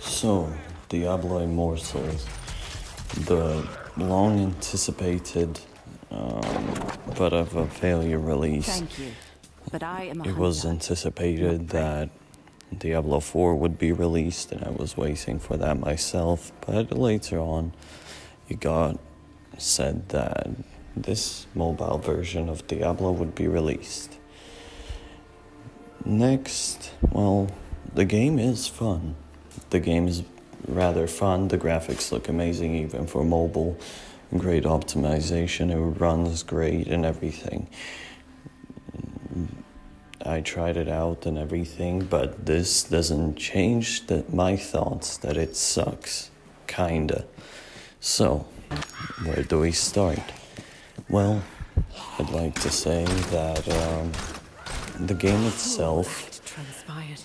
So, Diablo Immortal, the long anticipated but of a failure release. Thank you, but I am a It was hunter. anticipated that Diablo 4 would be released, and I was waiting for that myself, but later on it got said that this mobile version of Diablo would be released. Next, well, the game is fun. The game is rather fun. The graphics look amazing even for mobile. Great optimization. It runs great and everything. I tried it out and everything, but this doesn't change my thoughts that it sucks. Kinda. So, where do we start? Well, I'd like to say that the game itself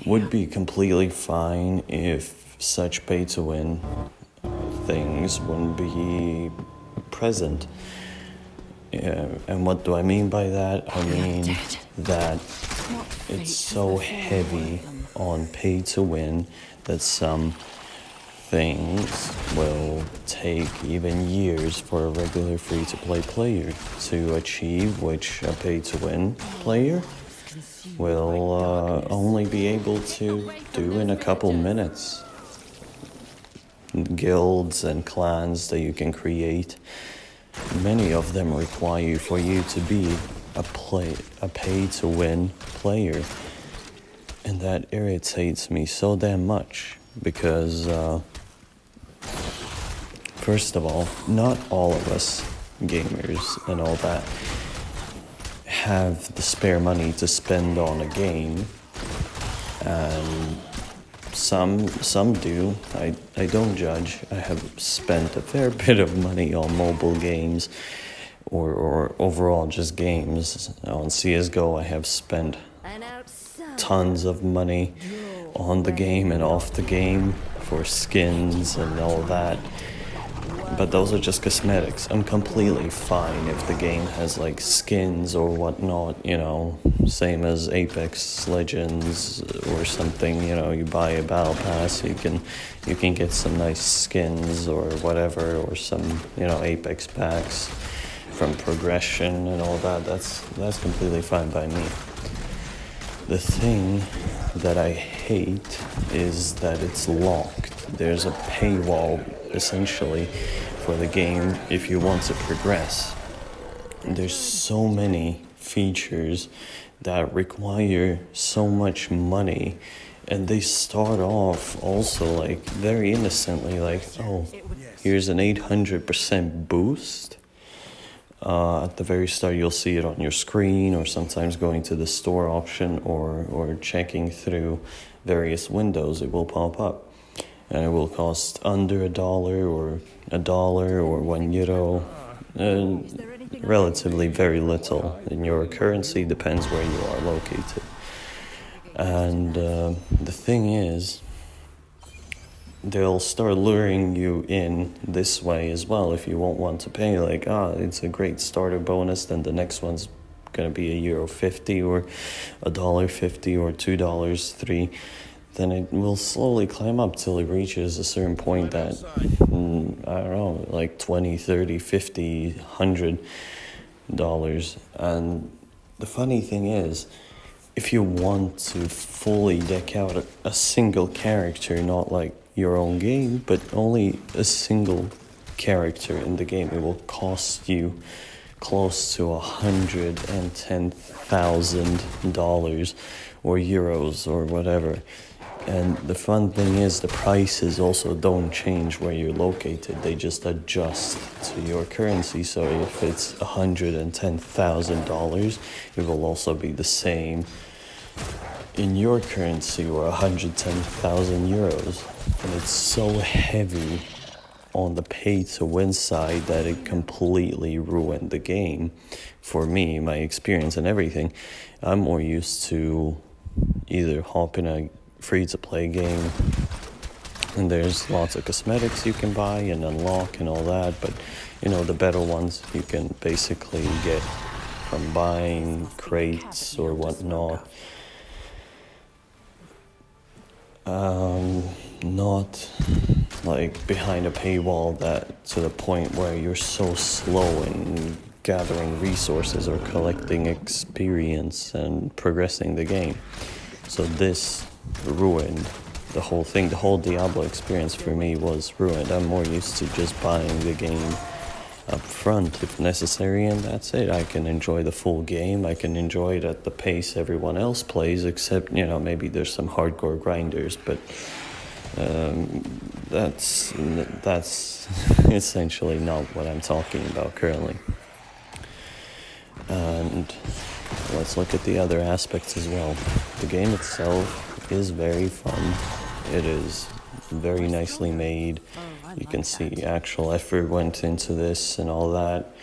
would be completely fine if such pay-to-win things wouldn't be present. And what do I mean by that? I mean that it's so heavy on pay-to-win that some things will take even years for a regular free-to-play player to achieve, which a pay-to-win player will only be able to do in a couple minutes. Guilds and clans that you can create, many of them require for you to be a pay-to-win player, and that irritates me so damn much because first of all, not all of us gamers and all that have the spare money to spend on a game, and some do. I don't judge. I have spent a fair bit of money on mobile games or overall just games. On CSGO I have spent tons of money on the game and off the game for skins and all that. But those are just cosmetics. I'm completely fine if the game has like skins or whatnot, you know, same as Apex Legends or something, you know, you buy a battle pass, you can get some nice skins or whatever, or some, you know, Apex packs from progression and all that. That's completely fine by me. The thing that I hate is that it's locked. There's a paywall essentially for the game if you want to progress. There's so many features that require so much money, and they start off also like very innocently, like, oh, here's an 800% boost. At the very start you'll see it on your screen, or sometimes going to the store option or checking through various windows, it will pop up. And it will cost under $1 or $1 or €1, relatively very little in your currency, depends where you are located. And the thing is, they'll start luring you in this way as well. If you won't want to pay, like, it's a great starter bonus, then the next one's gonna be €1.50 or $1.50 or $2, $3. Then it will slowly climb up till it reaches a certain point that, I don't know, like $20, $30, $50, $100. And the funny thing is, if you want to fully deck out a single character, not like your own game, but only a single character in the game, it will cost you close to $110,000 or euros or whatever. And the fun thing is, the prices also don't change where you're located. They just adjust to your currency. So if it's $110,000, it will also be the same in your currency, or 110,000 euros. And it's so heavy on the pay-to-win side that it completely ruined the game. For me, my experience and everything, I'm more used to either hop in a free-to-play game, and there's lots of cosmetics you can buy and unlock and all that, but you know, the better ones you can basically get from buying crates or whatnot. not like behind a paywall that to the point where you're so slow in gathering resources or collecting experience and progressing the game. So this ruined the whole thing. The whole Diablo experience for me was ruined. I'm more used to just buying the game up front if necessary, and that's it. I can enjoy the full game. I can enjoy it at the pace everyone else plays, except, you know, maybe there's some hardcore grinders, but that's essentially not what I'm talking about currently. And let's look at the other aspects as well. The game itself is very fun. It is very nicely made. You can see actual effort went into this and all that.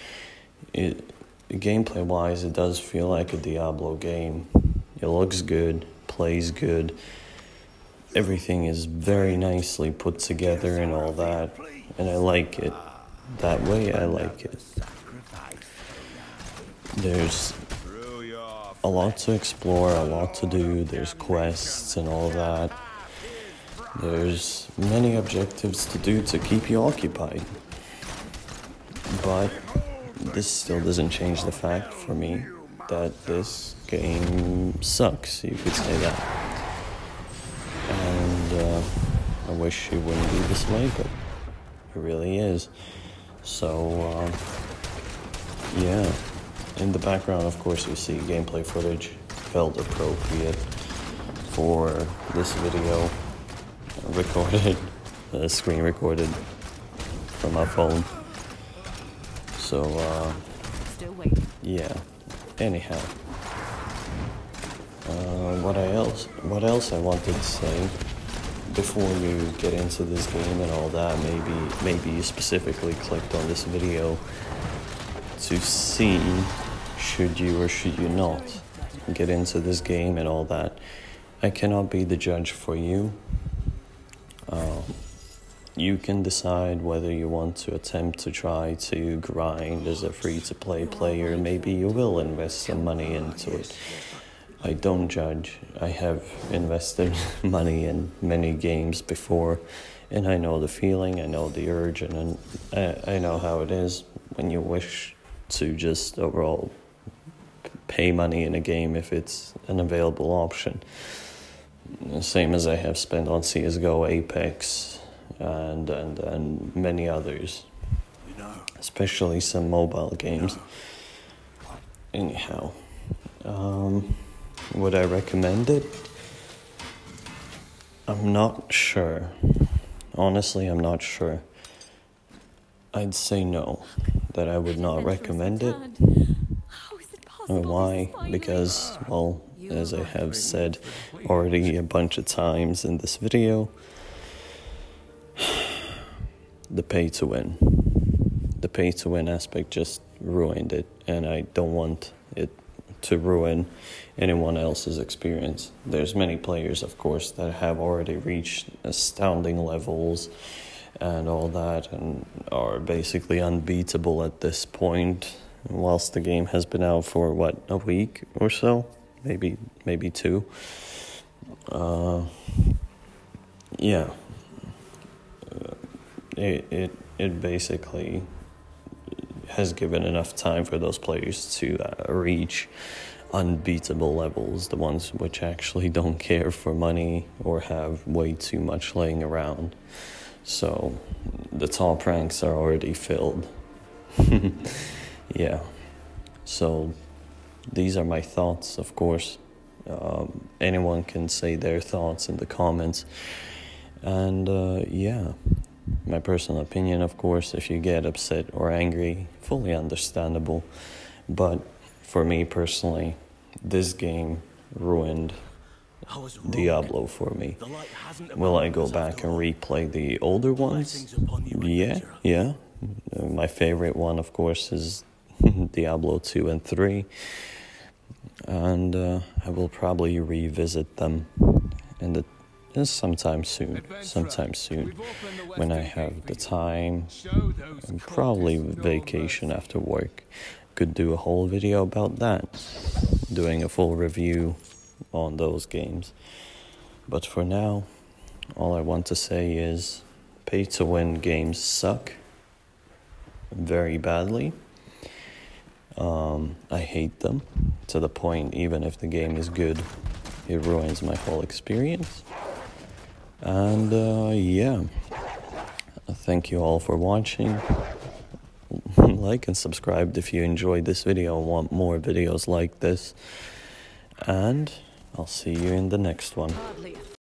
Gameplay wise, it does feel like a Diablo game. It looks good, plays good. Everything is very nicely put together and all that, and I like it. That way, I like it. There's a lot to explore, a lot to do. There's quests and all that. There's many objectives to do to keep you occupied. But this still doesn't change the fact for me that this game sucks, you could say that. And I wish it wouldn't be this way, but it really is. So, yeah. In the background, of course, you see gameplay footage. Felt appropriate for this video. Recorded, screen recorded from my phone. So, Still waiting. yeah. Anyhow, what else I wanted to say before you get into this game and all that? Maybe you specifically clicked on this video to see should you or should you not get into this game and all that. I cannot be the judge for you. You can decide whether you want to attempt to try to grind as a free-to-play player. Maybe you will invest some money into it. I don't judge. I have invested money in many games before, and I know the feeling, I know the urge, and I know how it is when you wish to just overall pay money in a game if it's an available option. Same as I have spent on CSGO, Apex, and many others, especially some mobile games. Anyhow, would I recommend it? I'm not sure. Honestly, I'm not sure. I'd say no, that I would not recommend it. And why? Because, well, as I have said already a bunch of times in this video, the pay-to-win. The pay-to-win aspect just ruined it, and I don't want it to ruin anyone else's experience. There's many players, of course, that have already reached astounding levels and all that, and are basically unbeatable at this point, whilst the game has been out for, what, a week or so? Maybe two. Yeah. It basically has given enough time for those players to reach unbeatable levels, the ones which actually don't care for money or have way too much laying around. So the top ranks are already filled. Yeah. So these are my thoughts, of course. Anyone can say their thoughts in the comments. And yeah, my personal opinion, of course, if you get upset or angry, fully understandable. But for me personally, this game ruined Diablo for me. Will I go back and replay the older ones? Yeah. My favorite one, of course, is Diablo 2 and 3. And I will probably revisit them sometime soon, when I have the time, and probably vacation after work. Could do a whole video about that, doing a full review on those games. But for now, all I want to say is pay-to-win games suck very badly. I hate them to the point, even if the game is good, it ruins my whole experience. And yeah, thank you all for watching. Like and subscribe if you enjoyed this video and want more videos like this. And I'll see you in the next one. Hardly